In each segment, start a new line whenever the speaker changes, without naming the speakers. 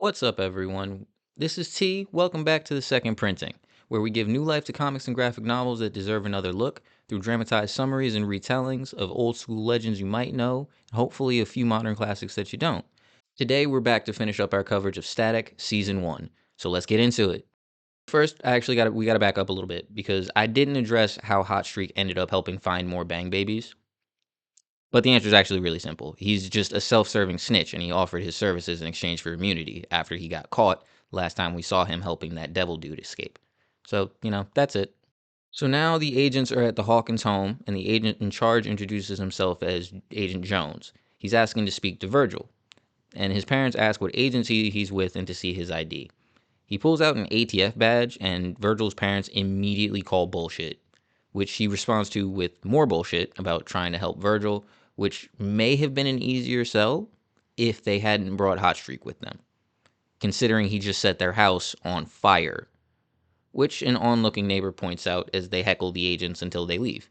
What's up, everyone? This is T. Welcome back to the second printing, where we give new life to comics and graphic novels that deserve another look through dramatized summaries and retellings of old school legends you might know, and hopefully a few modern classics that you don't. Today, we're back to finish up our coverage of Static Season 1, so let's get into it. First, we gotta back up a little bit because I didn't address how Hot Streak ended up helping find more Bang Babies. But the answer is actually really simple. He's just a self-serving snitch, and he offered his services in exchange for immunity after he got caught last time we saw him helping that devil dude escape. So, that's it. So now the agents are at the Hawkins home, and the agent in charge introduces himself as Agent Jones. He's asking to speak to Virgil, and his parents ask what agency he's with and to see his ID. He pulls out an ATF badge, and Virgil's parents immediately call bullshit, which he responds to with more bullshit about trying to help Virgil, which may have been an easier sell if they hadn't brought Hotstreak with them, considering he just set their house on fire, which an onlooking neighbor points out as they heckle the agents until they leave.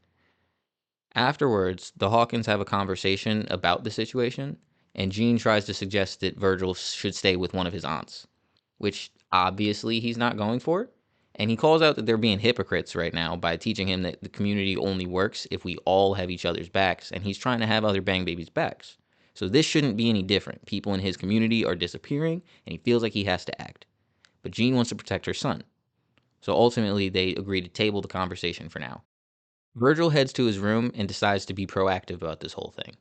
Afterwards, the Hawkins have a conversation about the situation, and Gene tries to suggest that Virgil should stay with one of his aunts, which obviously he's not going for. And he calls out that they're being hypocrites right now by teaching him that the community only works if we all have each other's backs, and he's trying to have other Bang Babies' backs. So this shouldn't be any different. People in his community are disappearing, and he feels like he has to act. But Jean wants to protect her son. So ultimately, they agree to table the conversation for now. Virgil heads to his room and decides to be proactive about this whole thing.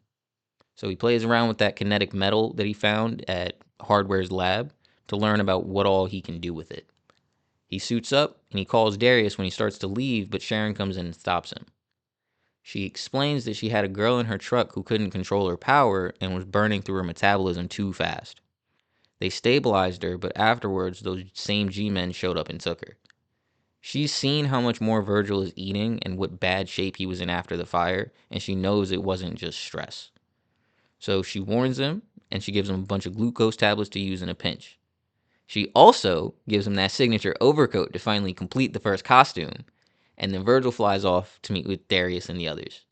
So he plays around with that kinetic metal that he found at Hardware's lab to learn about what all he can do with it. He suits up and he calls Darius when he starts to leave, but Sharon comes in and stops him. She explains that she had a girl in her truck who couldn't control her power and was burning through her metabolism too fast. They stabilized her, but afterwards, those same G-men showed up and took her. She's seen how much more Virgil is eating and what bad shape he was in after the fire, and she knows it wasn't just stress. So she warns him, and she gives him a bunch of glucose tablets to use in a pinch. She also gives him that signature overcoat to finally complete the first costume, and then Virgil flies off to meet with Darius and the others.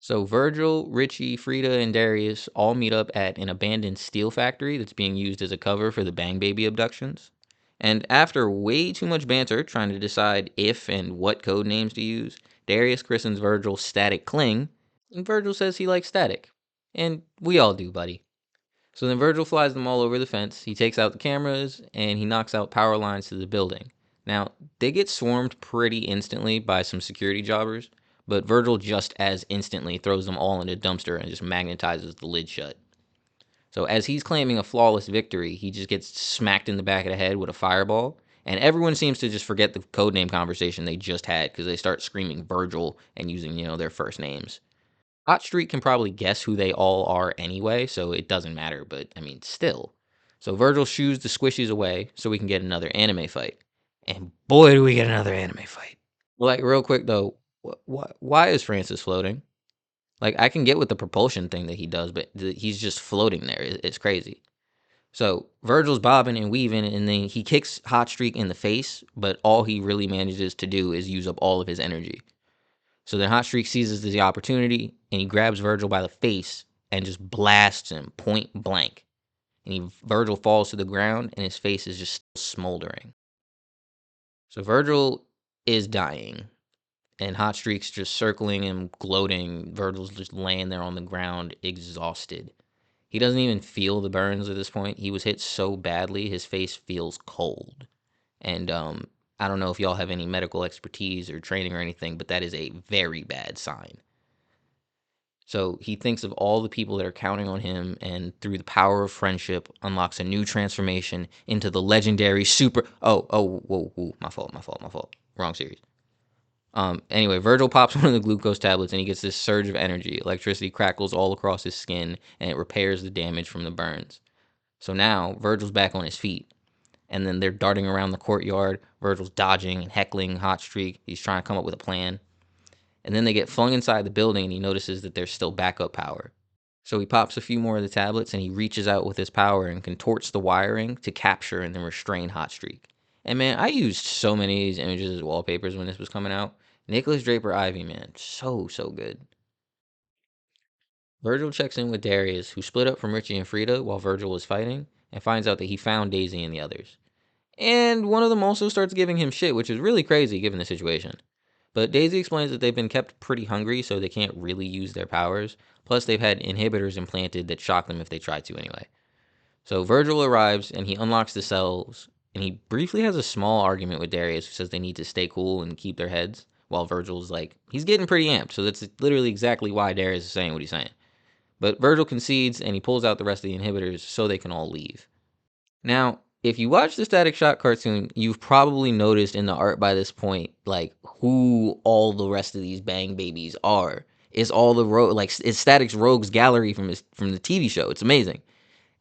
So Virgil, Richie, Frida, and Darius all meet up at an abandoned steel factory that's being used as a cover for the Bang Baby abductions. And after way too much banter trying to decide if and what code names to use, Darius christens Virgil Static Cling, and Virgil says he likes static. And we all do, buddy. So then Virgil flies them all over the fence. He takes out the cameras and he knocks out power lines to the building. Now, they get swarmed pretty instantly by some security jobbers, but Virgil just as instantly throws them all in a dumpster and just magnetizes the lid shut. So as he's claiming a flawless victory, he just gets smacked in the back of the head with a fireball, and everyone seems to just forget the codename conversation they just had because they start screaming Virgil and using, their first names. Hot Streak can probably guess who they all are anyway, so it doesn't matter, but I mean, still. So Virgil shoos the squishies away so we can get another anime fight. And boy, do we get another anime fight. Like, real quick though, why is Francis floating? Like, I can get with the propulsion thing that he does, but he's just floating there. It's crazy. So Virgil's bobbing and weaving, and then he kicks Hot Streak in the face, but all he really manages to do is use up all of his energy. So then Hot Streak seizes the opportunity and he grabs Virgil by the face and just blasts him point blank. And Virgil falls to the ground and his face is just smoldering. So Virgil is dying and Hot Streak's just circling him, gloating. Virgil's just laying there on the ground, exhausted. He doesn't even feel the burns at this point. He was hit so badly, his face feels cold. And I don't know if y'all have any medical expertise or training or anything, but that is a very bad sign. So he thinks of all the people that are counting on him, and through the power of friendship, unlocks a new transformation into the legendary super. Whoa, my fault. Wrong series. Anyway, Virgil pops one of the glucose tablets, and he gets this surge of energy. Electricity crackles all across his skin, and it repairs the damage from the burns. So now Virgil's back on his feet, and then they're darting around the courtyard. Virgil's dodging and heckling Hot Streak. He's trying to come up with a plan. And then they get flung inside the building and he notices that there's still backup power. So he pops a few more of the tablets and he reaches out with his power and contorts the wiring to capture and then restrain Hot Streak. And man, I used so many of these images as wallpapers when this was coming out. Nicholas Draper Ivy, man, so good. Virgil checks in with Darius, who split up from Richie and Frida while Virgil was fighting, and finds out that he found Daisy and the others. And one of them also starts giving him shit, which is really crazy given the situation. But Daisy explains that they've been kept pretty hungry, so they can't really use their powers. Plus, they've had inhibitors implanted that shock them if they try to anyway. So Virgil arrives, and he unlocks the cells, and he briefly has a small argument with Darius, who says they need to stay cool and keep their heads, while Virgil's like, he's getting pretty amped, so that's literally exactly why Darius is saying what he's saying. But Virgil concedes, and he pulls out the rest of the inhibitors so they can all leave. Now, if you watch the Static Shock cartoon, you've probably noticed in the art by this point, like, who all the rest of these Bang Babies are. It's all the it's Static's Rogues Gallery from the TV show. It's amazing.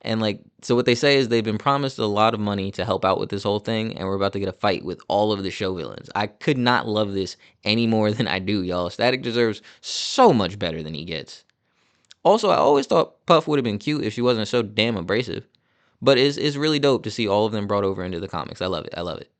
And like, so what they say is they've been promised a lot of money to help out with this whole thing, and we're about to get a fight with all of the show villains. I could not love this any more than I do, y'all. Static deserves so much better than he gets. Also, I always thought Puff would have been cute if she wasn't so damn abrasive. But it's really dope to see all of them brought over into the comics. I love it. I love it.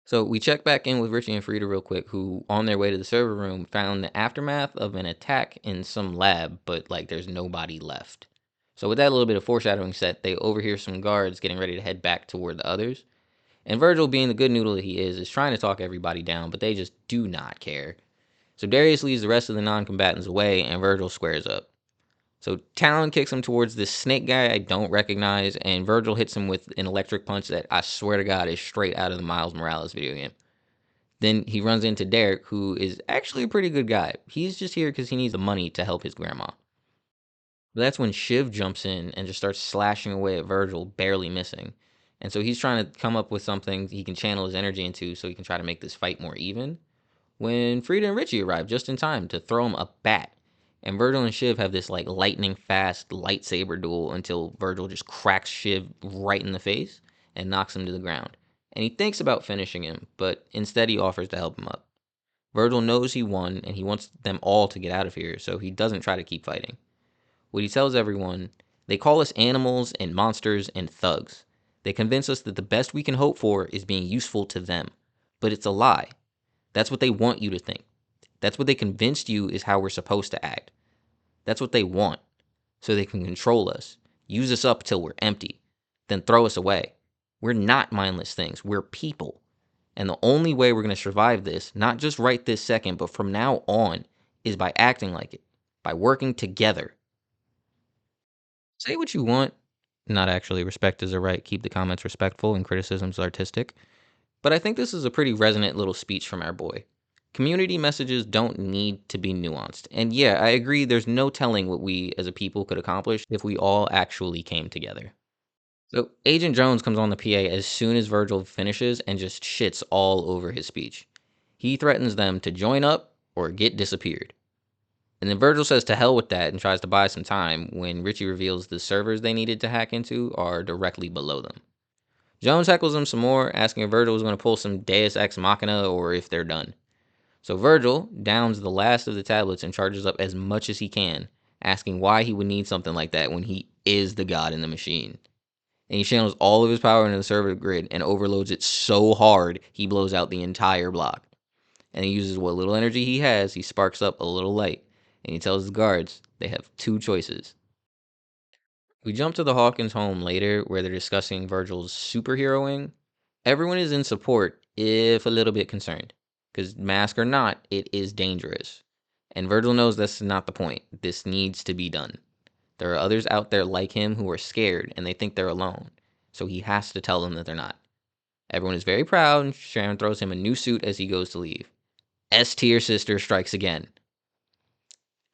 So we check back in with Richie and Frida real quick, who, on their way to the server room, found the aftermath of an attack in some lab, but like there's nobody left. So with that little bit of foreshadowing set, they overhear some guards getting ready to head back toward the others. And Virgil, being the good noodle that he is trying to talk everybody down, but they just do not care. So Darius leads the rest of the non-combatants away, and Virgil squares up. So Talon kicks him towards this snake guy I don't recognize, and Virgil hits him with an electric punch that I swear to God is straight out of the Miles Morales video game. Then he runs into Derek, who is actually a pretty good guy. He's just here because he needs the money to help his grandma. But that's when Shiv jumps in and just starts slashing away at Virgil, barely missing. And so he's trying to come up with something he can channel his energy into so he can try to make this fight more even. When Frida and Richie arrive just in time to throw him a bat. And Virgil and Shiv have this like lightning fast lightsaber duel until Virgil just cracks Shiv right in the face and knocks him to the ground. And he thinks about finishing him, but instead he offers to help him up. Virgil knows he won and he wants them all to get out of here, so he doesn't try to keep fighting. What he tells everyone, they call us animals and monsters and thugs. They convince us that the best we can hope for is being useful to them. But it's a lie. That's what they want you to think. That's what they convinced you is how we're supposed to act. That's what they want. So they can control us, use us up till we're empty, then throw us away. We're not mindless things. We're people. And the only way we're going to survive this, not just right this second, but from now on, is by acting like it, by working together. Say what you want. Not actually. Respect is a right. Keep the comments respectful and criticisms artistic. But I think this is a pretty resonant little speech from our boy. Community messages don't need to be nuanced. And yeah, I agree there's no telling what we as a people could accomplish if we all actually came together. So Agent Jones comes on the PA as soon as Virgil finishes and just shits all over his speech. He threatens them to join up or get disappeared. And then Virgil says to hell with that and tries to buy some time when Richie reveals the servers they needed to hack into are directly below them. Jones heckles him some more, asking if Virgil was going to pull some Deus Ex Machina or if they're done. So Virgil downs the last of the tablets and charges up as much as he can, asking why he would need something like that when he is the god in the machine. And he channels all of his power into the server grid and overloads it so hard he blows out the entire block. And he uses what little energy he has, he sparks up a little light, and he tells the guards they have two choices. We jump to the Hawkins home later where they're discussing Virgil's superheroing. Everyone is in support, if a little bit concerned. Because mask or not, it is dangerous. And Virgil knows that's not the point. This needs to be done. There are others out there like him who are scared and they think they're alone. So he has to tell them that they're not. Everyone is very proud and Sharon throws him a new suit as he goes to leave. S-tier sister strikes again.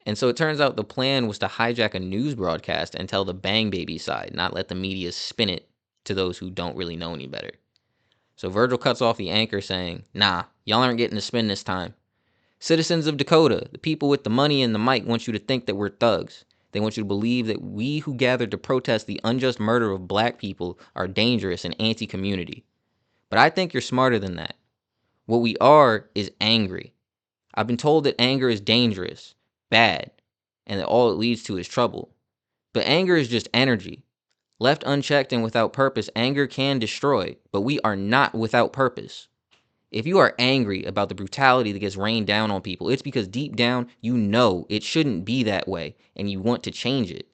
And so it turns out the plan was to hijack a news broadcast and tell the Bang Baby side, not let the media spin it to those who don't really know any better. So Virgil cuts off the anchor saying, nah, y'all aren't getting to spin this time. Citizens of Dakota, the people with the money and the mic want you to think that we're thugs. They want you to believe that we who gathered to protest the unjust murder of black people are dangerous and anti-community. But I think you're smarter than that. What we are is angry. I've been told that anger is dangerous, bad, and that all it leads to is trouble. But anger is just energy. Left unchecked and without purpose, anger can destroy, but we are not without purpose. If you are angry about the brutality that gets rained down on people, it's because deep down you know it shouldn't be that way and you want to change it.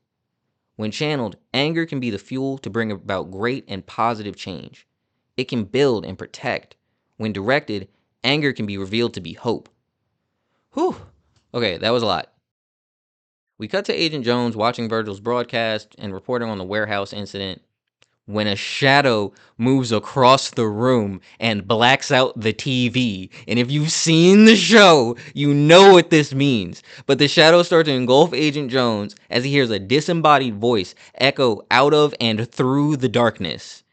When channeled, anger can be the fuel to bring about great and positive change. It can build and protect. When directed, anger can be revealed to be hope. Whew. Okay, that was a lot. We cut to Agent Jones watching Virgil's broadcast and reporting on the warehouse incident when a shadow moves across the room and blacks out the TV. And if you've seen the show, you know what this means. But the shadow starts to engulf Agent Jones as he hears a disembodied voice echo out of and through the darkness.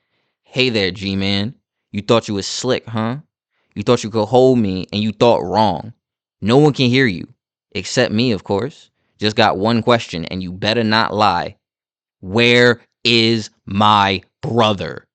Hey there, G-Man. You thought you was slick, huh? You thought you could hold me, and you thought wrong. No one can hear you. Except me, of course. Just got one question, and you better not lie. Where is my brother?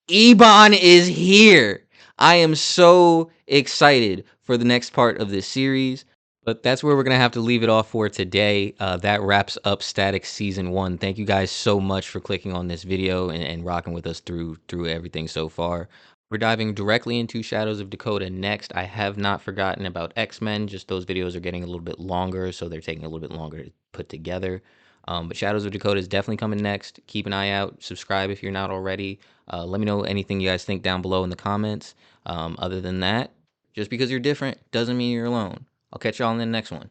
Ebon is here. I am so excited for the next part of this series. But that's where we're going to have to leave it off for today. That wraps up Static Season 1. Thank you guys so much for clicking on this video and rocking with us through everything so far. We're diving directly into Shadows of Dakota next. I have not forgotten about X-Men, just those videos are getting a little bit longer, so they're taking a little bit longer to put together. But Shadows of Dakota is definitely coming next. Keep an eye out. Subscribe if you're not already. Let me know anything you guys think down below in the comments. Other than that, just because you're different doesn't mean you're alone. I'll catch y'all in the next one.